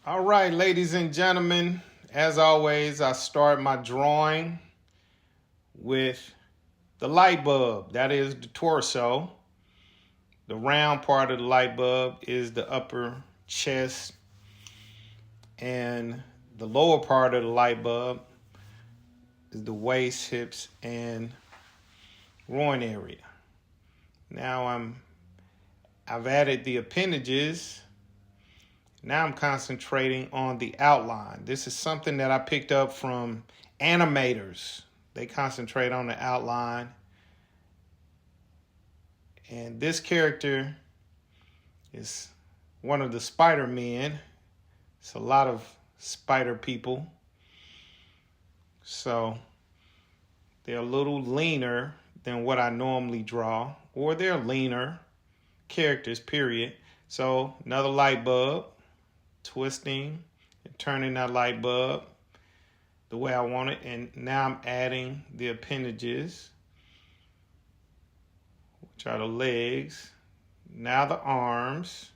All right, ladies and gentlemen, as always, I start my drawing with the light bulb. That is the torso. The round part of the light bulb is the upper chest, and the lower part of the light bulb is the waist, hips, and groin area. Now I've added the appendages. Now I'm concentrating on the outline. This is something that I picked up from animators. They concentrate on the outline. And this character is one of the Spider-Men. It's a lot of spider people. So they're a little leaner than what I normally draw, or they're leaner characters, period. So another light bulb, twisting and turning that light bulb the way I want it. And now I'm adding the appendages, which are the legs. Now the arms.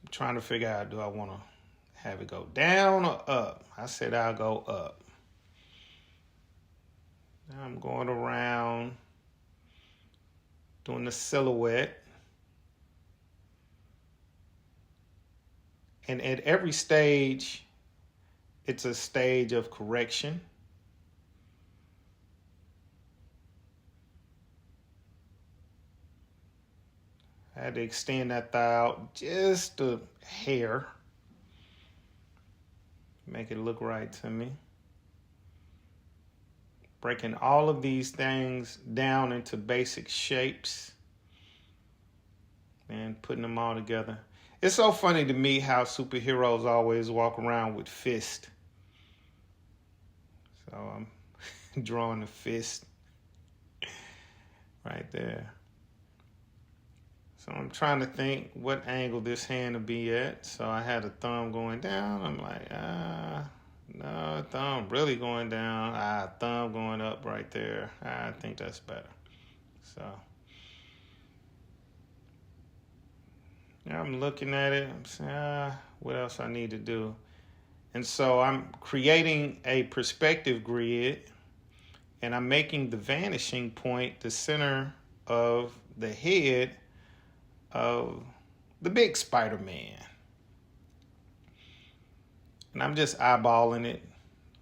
I'm trying to figure out, do I want to have it go down or up? I said I'll go up. Now I'm going around doing the silhouette. And at every stage, it's a stage of correction. I had to extend that thigh out just a hair. Make it look right to me. Breaking all of these things down into basic shapes and putting them all together. It's so funny to me how superheroes always walk around with fists. So I'm drawing a fist right there. So I'm trying to think what angle this hand will be at. So I had a thumb going down. I'm like, no, thumb really going down. Thumb going up right there. I think that's better. So now I'm looking at it. I'm saying, what else I need to do? And so I'm creating a perspective grid, and I'm making the vanishing point the center of the head of the big Spider-Man. And I'm just eyeballing it.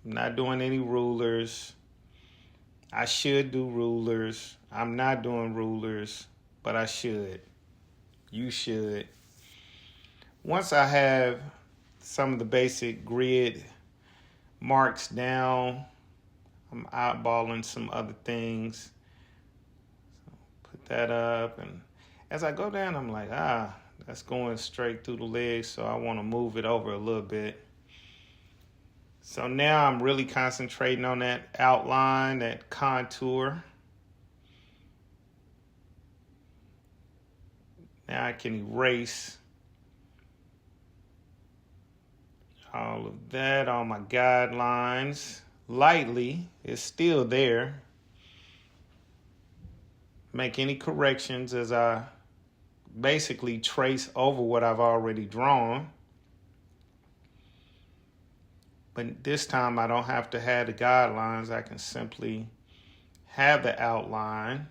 I'm not doing any rulers. I should do rulers. I'm not doing rulers, but I should. You should. Once I have some of the basic grid marks down, I'm eyeballing some other things. So put that up, and as I go down, I'm like, that's going straight through the legs, so I want to move it over a little bit. So now I'm really concentrating on that outline, that contour. Now I can erase all of that, all my guidelines. Lightly, it's still there. Make any corrections as I basically trace over what I've already drawn. But this time I don't have to have the guidelines. I can simply have the outline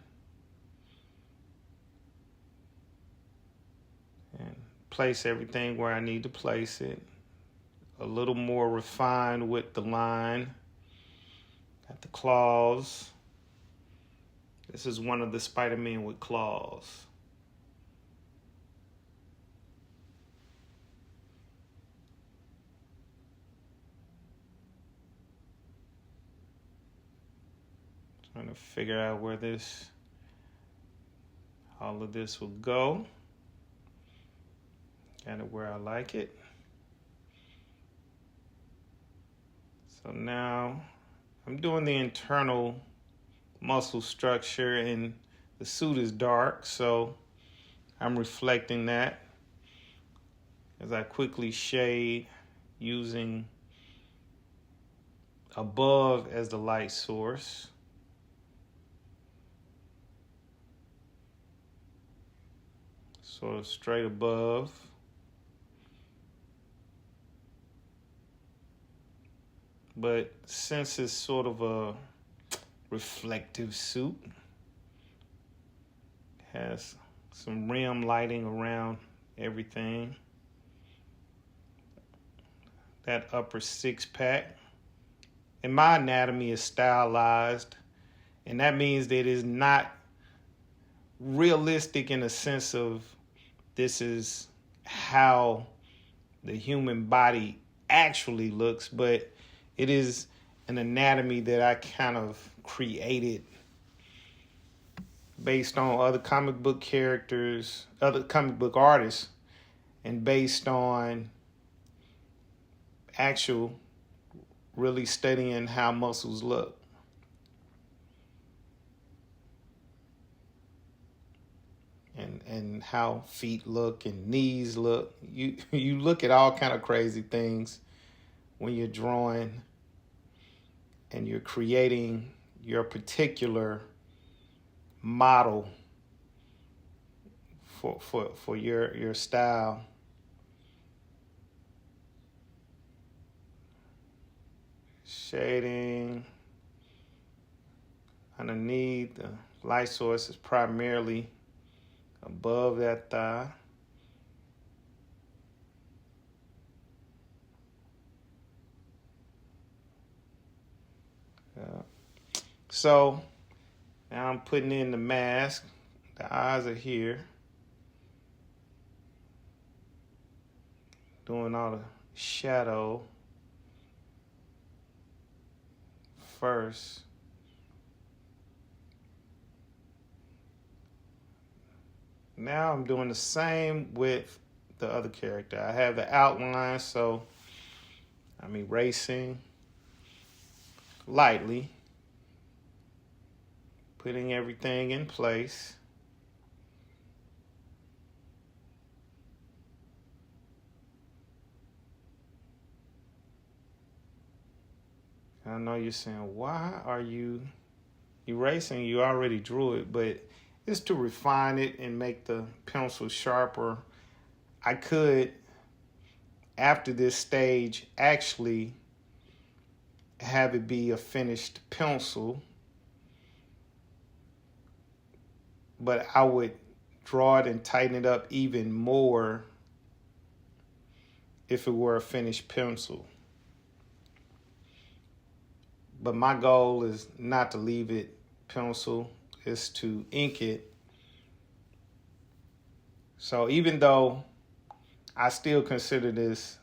and place everything where I need to place it. A little more refined with the line. Got the claws. This is one of the Spider-Man with claws. Trying to figure out where all of this will go. Got it where I like it. So now I'm doing the internal muscle structure, and the suit is dark, so I'm reflecting that as I quickly shade using above as the light source. Sort of straight above. But since it's sort of a reflective suit, has some rim lighting around everything. That upper six pack. And my anatomy is stylized. And that means that it is not realistic in a sense of this is how the human body actually looks, but it is an anatomy that I kind of created based on other comic book characters, other comic book artists, and based on actual really studying how muscles look. And how feet look and knees look. You look at all kind of crazy things when you're drawing and you're creating your particular model for your style. Shading underneath, the light source is primarily above that thigh. So now I'm putting in the mask. The eyes are here. Doing all the shadow first. Now I'm doing the same with the other character. I have the outline, so I'm erasing lightly, putting everything in place. I know you're saying, why are you erasing? You already drew it, but it's to refine it and make the pencil sharper. I could, after this stage, actually have it be a finished pencil, but I would draw it and tighten it up even more if it were a finished pencil. But my goal is not to leave it pencil, is to ink it. So even though I still consider this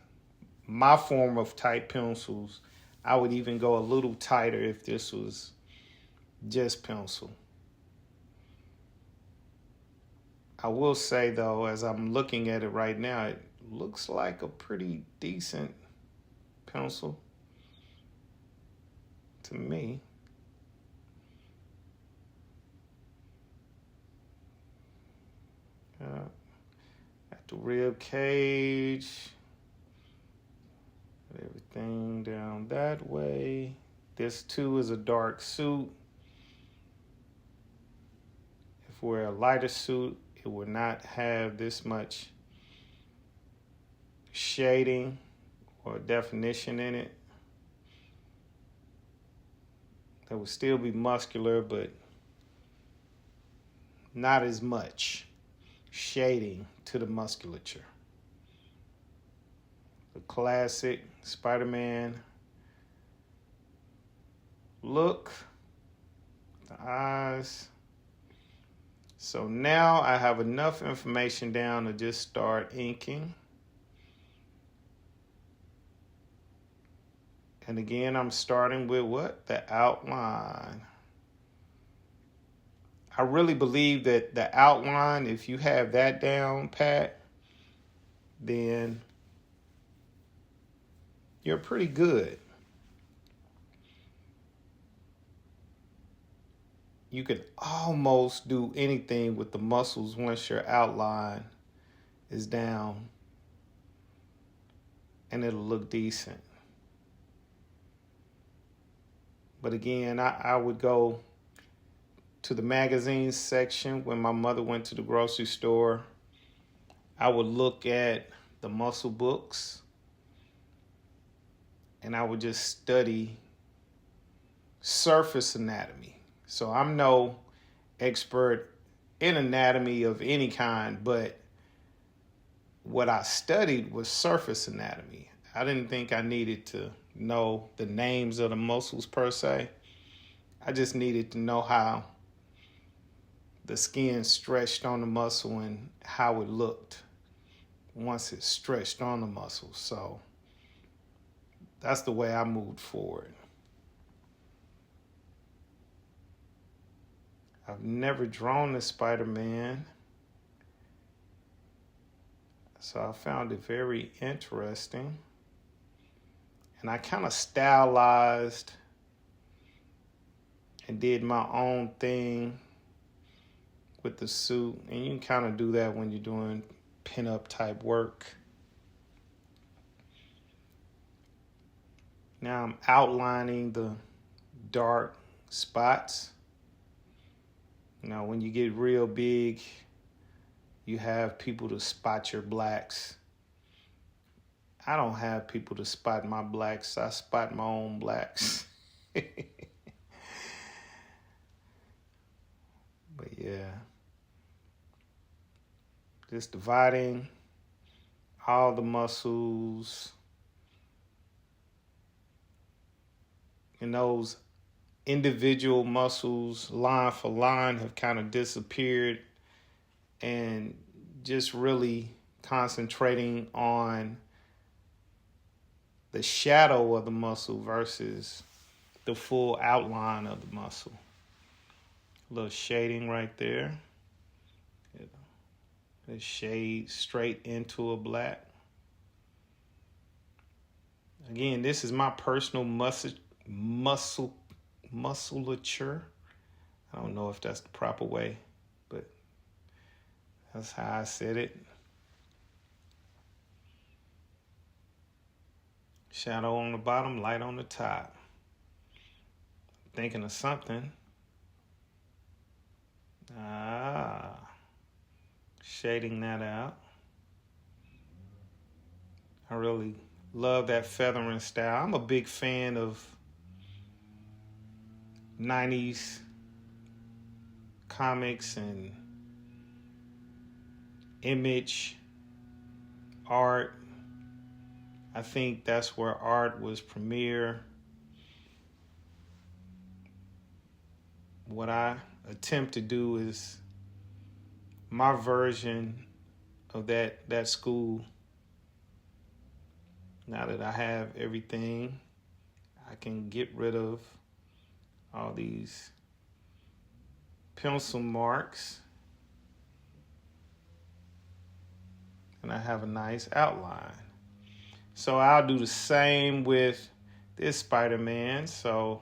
my form of tight pencils, I would even go a little tighter if this was just pencil. I will say though, as I'm looking at it right now, it looks like a pretty decent pencil to me. At the rib cage, everything down that way. This too is a dark suit. If we're a lighter suit, it would not have this much shading or definition in it. That would still be muscular, but not as much shading to the musculature. The classic Spider-Man look, the eyes. So now I have enough information down to just start inking. And again, I'm starting with what? The outline. I really believe that the outline, if you have that down pat, then you're pretty good. You can almost do anything with the muscles once your outline is down, and it'll look decent. But again, I would go to the magazine section when my mother went to the grocery store. I would look at the muscle books and I would just study surface anatomy. So I'm no expert in anatomy of any kind, but what I studied was surface anatomy. I didn't think I needed to know the names of the muscles per se. I just needed to know how the skin stretched on the muscle and how it looked once it stretched on the muscle. So that's the way I moved forward. I've never drawn a Spider-Man, so I found it very interesting. And I kind of stylized and did my own thing with the suit. And you can kind of do that when you're doing pinup type work. Now I'm outlining the dark spots. Now, when you get real big, you have people to spot your blacks. I don't have people to spot my blacks. I spot my own blacks. But yeah, just dividing all the muscles. And those individual muscles, line for line, have kind of disappeared, and just really concentrating on the shadow of the muscle versus the full outline of the muscle. A little shading right there. A shade straight into a black. Again, this is my personal musculature. I don't know if that's the proper way, but that's how I said it. Shadow on the bottom, light on the top. Thinking of something. Shading that out. I really love that feathering style. I'm a big fan of 90s comics and image art. I think that's where art was premiere. What I attempt to do is my version of that school. Now that I have everything, I can get rid of all these pencil marks, and I have a nice outline. So I'll do the same with this Spider-Man. So,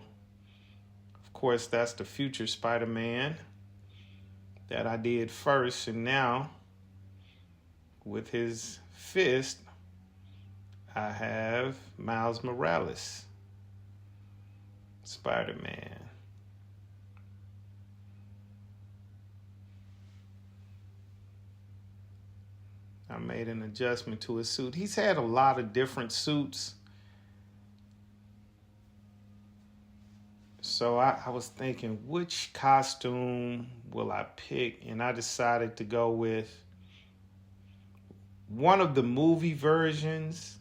of course, that's the future Spider-Man that I did first, and now with his fist, I have Miles Morales, Spider-Man. I made an adjustment to his suit. He's had a lot of different suits. So I was thinking, which costume will I pick? And I decided to go with one of the movie versions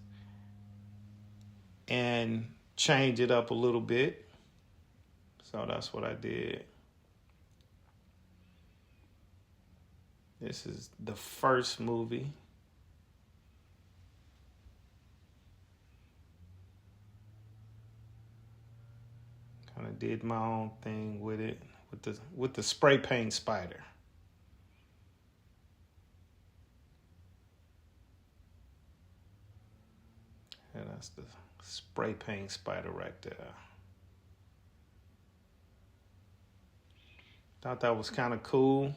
and change it up a little bit. So that's what I did. This is the first movie. Kind of did my own thing with it, with the spray paint spider. And that's the spray paint spider right there. Thought that was kind of cool.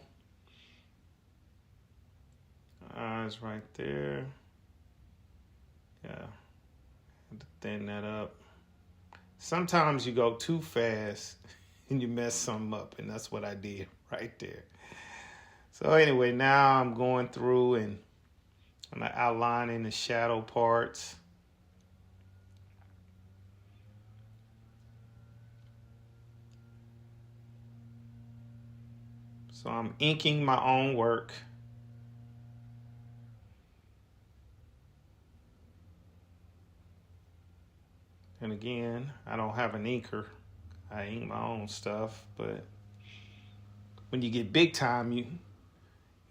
Eyes right there. Yeah, had to thin that up. Sometimes you go too fast and you mess something up, and that's what I did right there. So anyway, now I'm going through and I'm outlining the shadow parts. So I'm inking my own work. And again, I don't have an inker. I ink my own stuff, but when you get big time, you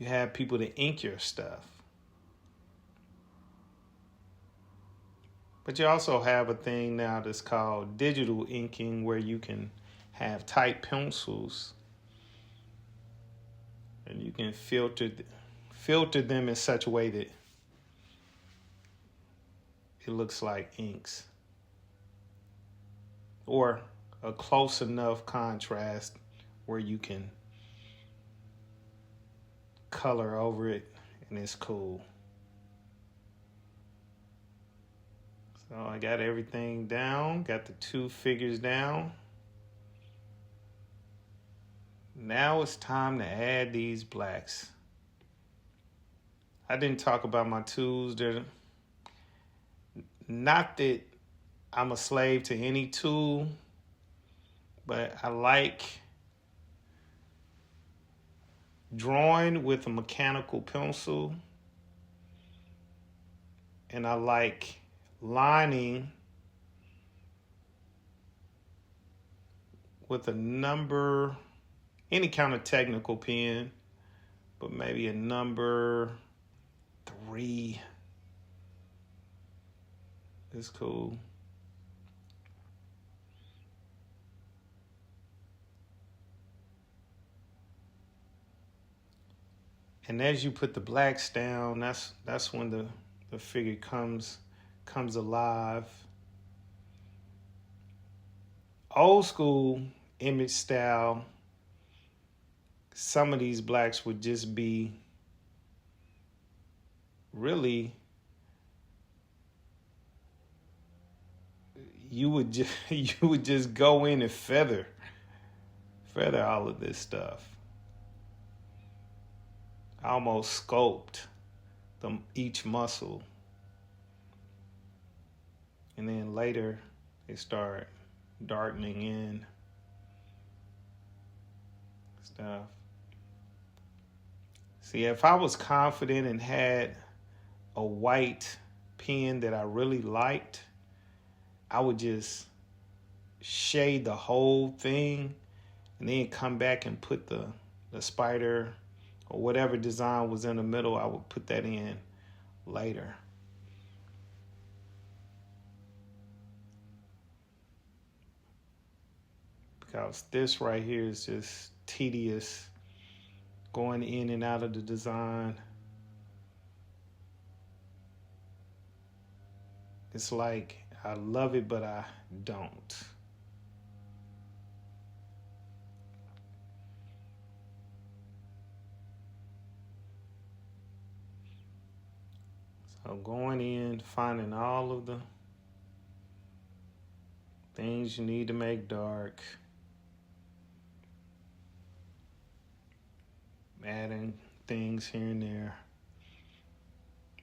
have people to ink your stuff. But you also have a thing now that's called digital inking, where you can have type pencils and you can filter them in such a way that it looks like inks, or a close enough contrast where you can color over it and it's cool. So I got everything down, got the 2 figures down. Now it's time to add these blacks. I didn't talk about my tools. They're not that I'm a slave to any tool, but I like drawing with a mechanical pencil, and I like lining with a number, any kind of technical pen, but maybe a number 3 is cool. And as you put the blacks down, that's when the figure comes alive. Old school image style, some of these blacks would just be really, you would just go in and feather all of this stuff. Almost sculpt each muscle. And then later they start darkening in stuff. See, if I was confident and had a white pen that I really liked, I would just shade the whole thing and then come back and put the spider or whatever design was in the middle, I would put that in later. Because this right here is just tedious, going in and out of the design. It's like I love it, but I don't. So going in, finding all of the things you need to make dark, adding things here and there.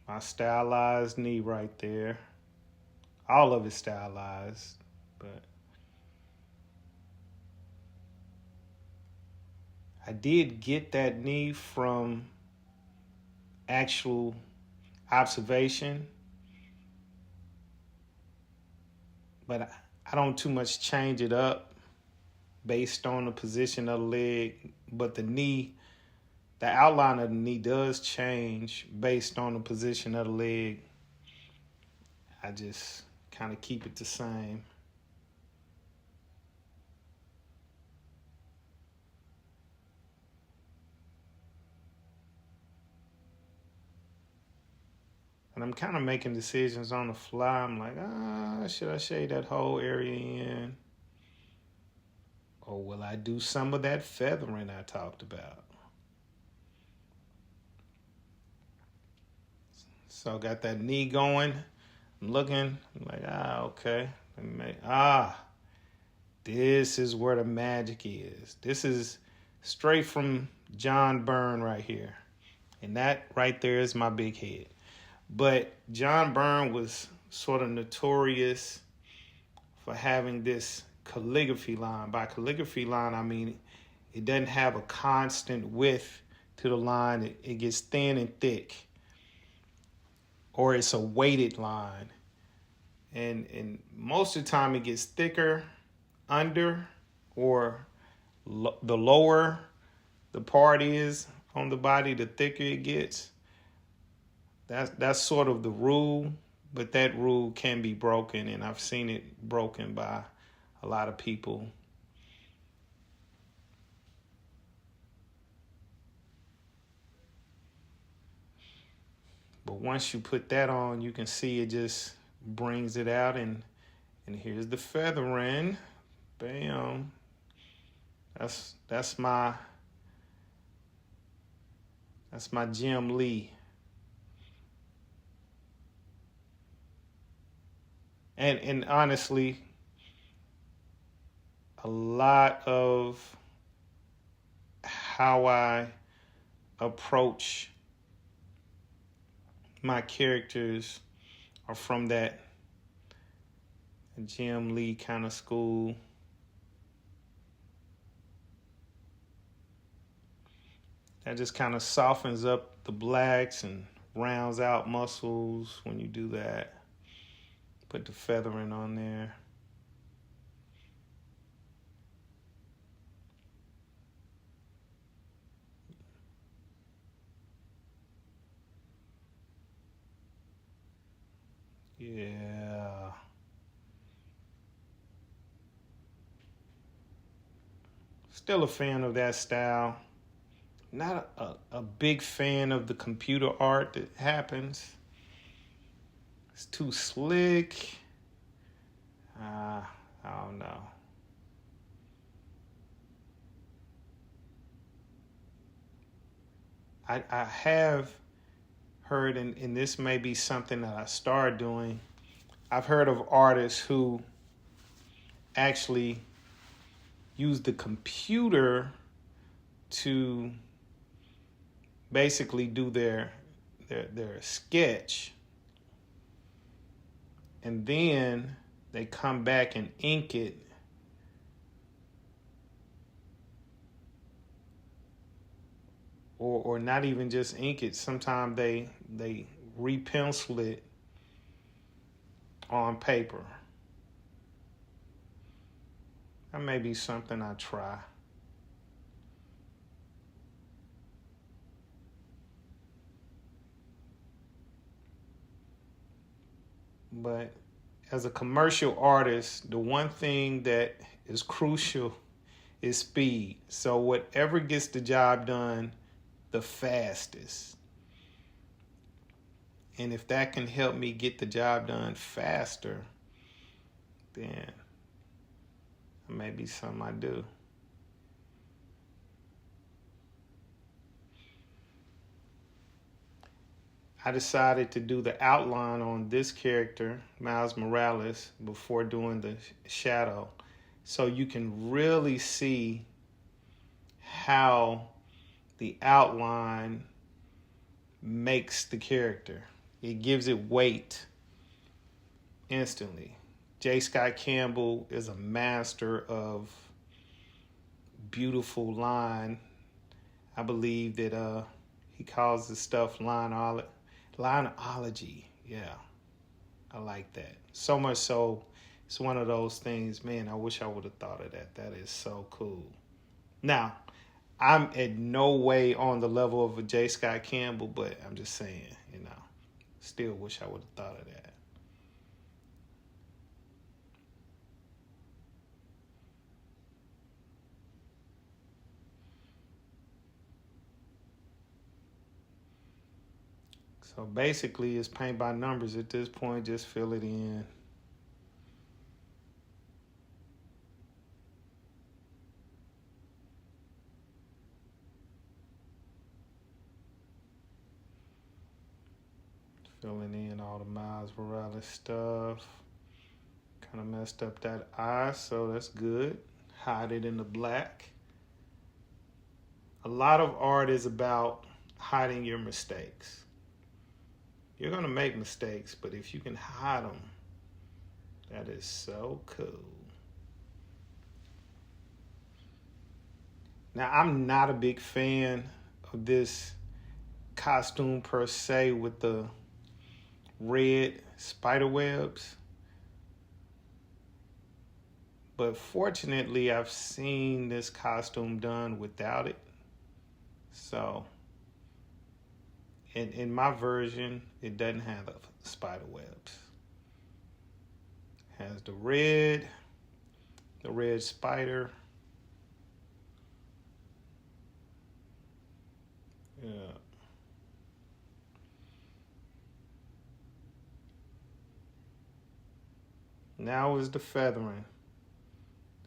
My stylized knee right there. All of it stylized, but I did get that knee from actual observation, but I don't too much change it up based on the position of the leg, but the knee, the outline of the knee does change based on the position of the leg. I just kind of keep it the same. And I'm kind of making decisions on the fly. I'm like, should I shade that whole area in? Or will I do some of that feathering I talked about? So I got that knee going. I'm looking, I'm like, okay. This is where the magic is. This is straight from John Byrne right here. And that right there is my big head. But John Byrne was sort of notorious for having this calligraphy line. By calligraphy line, I mean It doesn't have a constant width to the line. It gets thin and thick, or it's a weighted line. And most of the time it gets thicker under, or the lower the part is on the body, the thicker it gets. That's sort of the rule, but that rule can be broken, and I've seen it broken by a lot of people. But once you put that on, you can see it just brings it out, and here's the feathering. Bam. That's my Jim Lee. And honestly, a lot of how I approach my characters are from that Jim Lee kind of school. That just kind of softens up the blacks and rounds out muscles when you do that. Put the feathering on there. Yeah. Still a fan of that style. Not a big fan of the computer art that happens. It's too slick. I don't know. I have heard, and this may be something that I start doing, I've heard of artists who actually use the computer to basically do their sketch, and then they come back and ink it, or not even just ink it. Sometimes they repencil it on paper. That may be something I try. But as a commercial artist, the one thing that is crucial is speed. So whatever gets the job done the fastest, and if that can help me get the job done faster, then it may be something I do. I decided to do the outline on this character, Miles Morales, before doing the shadow, so you can really see how the outline makes the character. It gives it weight instantly. J. Scott Campbell is a master of beautiful line. I believe that he calls the stuff lineology. Yeah, I like that. So much so, it's one of those things, man, I wish I would have thought of that. That is so cool. Now, I'm in no way on the level of a J. Scott Campbell, but I'm just saying, still wish I would have thought of that. So basically, it's paint by numbers at this point. Just fill it in. Filling in all the Miles Morales stuff. Kind of messed up that eye, so that's good. Hide it in the black. A lot of art is about hiding your mistakes. You're going to make mistakes, but if you can hide them, that is so cool. Now, I'm not a big fan of this costume per se with the red spider webs. But fortunately, I've seen this costume done without it. So, in my version, it doesn't have the spider webs. It has the red spider. Yeah. Now is the feathering.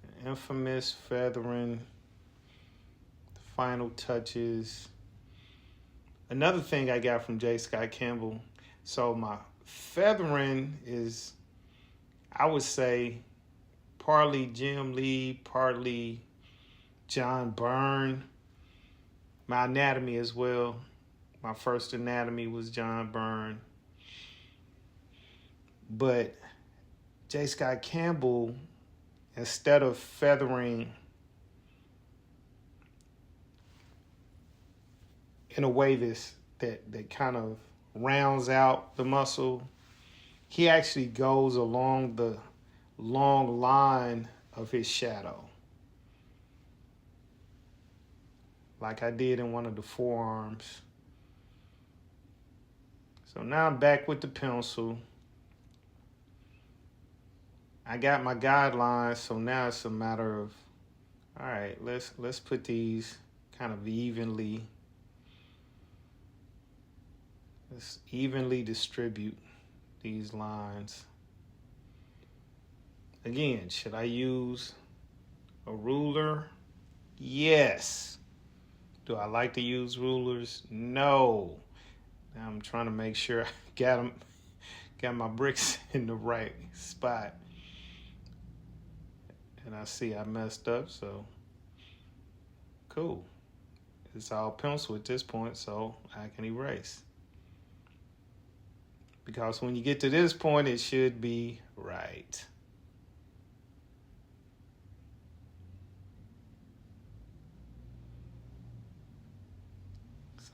The infamous feathering. The final touches. Another thing I got from J. Scott Campbell. So my feathering is, I would say, partly Jim Lee, partly John Byrne. My anatomy as well. My first anatomy was John Byrne. But J. Scott Campbell, instead of feathering in a way that kind of rounds out the muscle, he actually goes along the long line of his shadow, like I did in one of the forearms. So now I'm back with the pencil. I got my guidelines, so now it's a matter of, all right, let's put these kind of evenly. Let's evenly distribute these lines. Again, should I use a ruler? Yes. Do I like to use rulers? No. Now I'm trying to make sure I got my bricks in the right spot. And I see I messed up, so cool. It's all pencil at this point, so I can erase. Because when you get to this point, it should be right.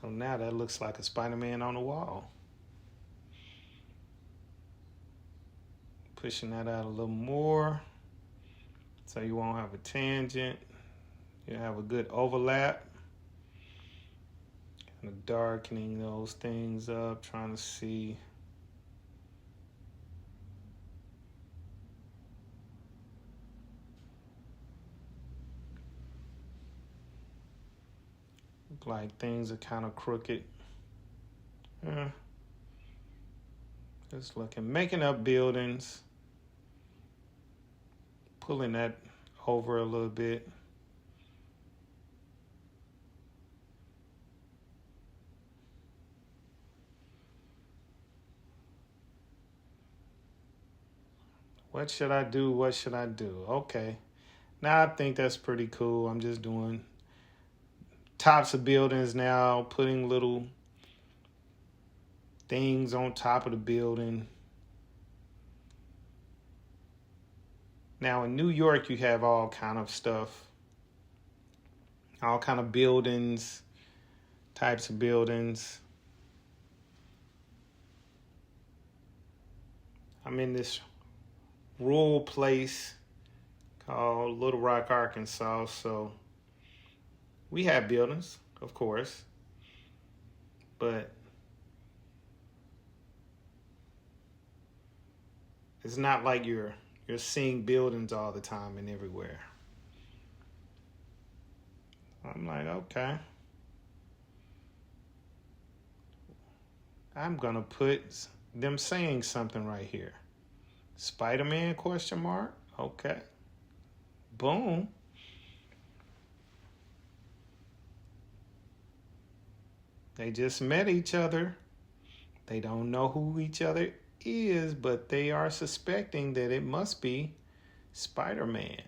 So now that looks like a Spider-Man on the wall. Pushing that out a little more so you won't have a tangent. You have a good overlap. Kind of darkening those things up, trying to see. Look like things are kind of crooked. Just looking, making up buildings. Pulling that over a little bit. What should I do? What should I do? Okay. Now I think that's pretty cool. I'm just doing tops of buildings now, putting little things on top of the building. Now in New York, you have all kind of stuff, all kind of buildings, types of buildings. I'm in this rural place called Little Rock, Arkansas, so we have buildings, of course, but it's not like you're seeing buildings all the time and everywhere. I'm like, okay. I'm gonna put them saying something right here. Spider-Man ? Okay. Boom. They just met each other. They don't know who each other is, but they are suspecting that it must be Spider-Man ?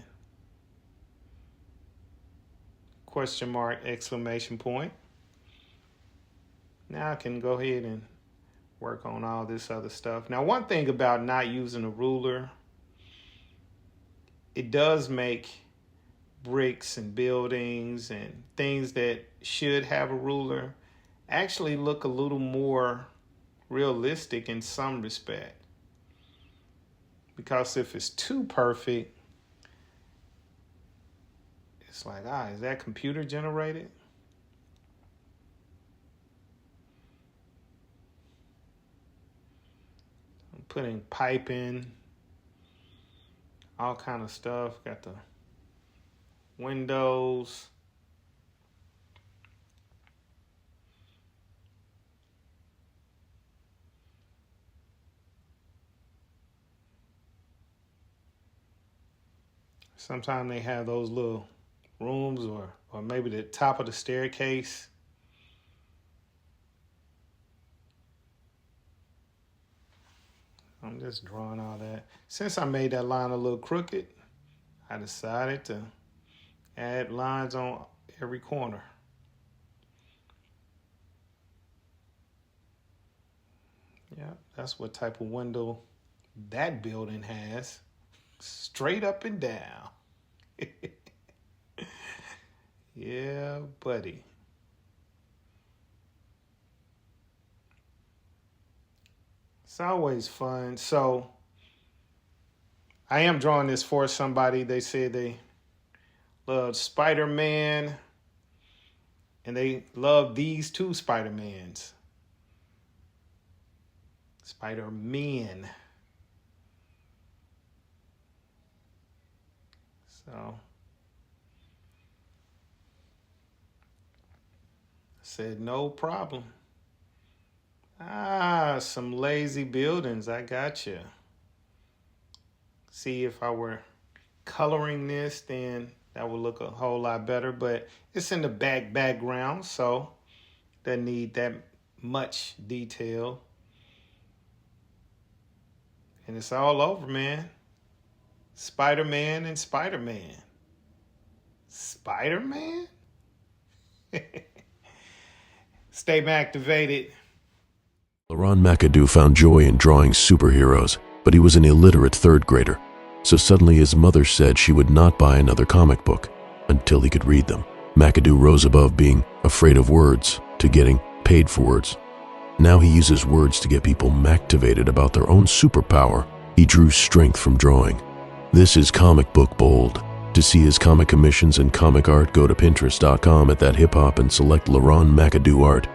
Exclamation point. Now I can go ahead and work on all this other stuff. Now, one thing about not using a ruler, it does make bricks and buildings and things that should have a ruler actually look a little more realistic in some respect. Because if it's too perfect, it's like, is that computer generated? I'm putting pipe in, all kind of stuff. Got the windows. Sometimes they have those little rooms or maybe the top of the staircase. I'm just drawing all that. Since I made that line a little crooked, I decided to add lines on every corner. Yeah, that's what type of window that building has. Straight up and down. Yeah, buddy. It's always fun. So I am drawing this for somebody. They said they love Spider-Man and they love these two Spider-Mans. Spider-Man. So I said, no problem. Some lazy buildings. I got you. See, if I were coloring this, then that would look a whole lot better. But it's in the background, so doesn't need that much detail. And it's all over, man. Spider-Man and Spider-Man. Spider-Man? Stay Mctivated. Leron McAdoo found joy in drawing superheroes, but he was an illiterate third grader. So suddenly his mother said she would not buy another comic book until he could read them. McAdoo rose above being afraid of words to getting paid for words. Now he uses words to get people Mctivated about their own superpower. He drew strength from drawing. This is Comicbook Bold. To see his comic commissions and comic art, go to Pinterest.com at that hip hop and select Leron McAdoo art.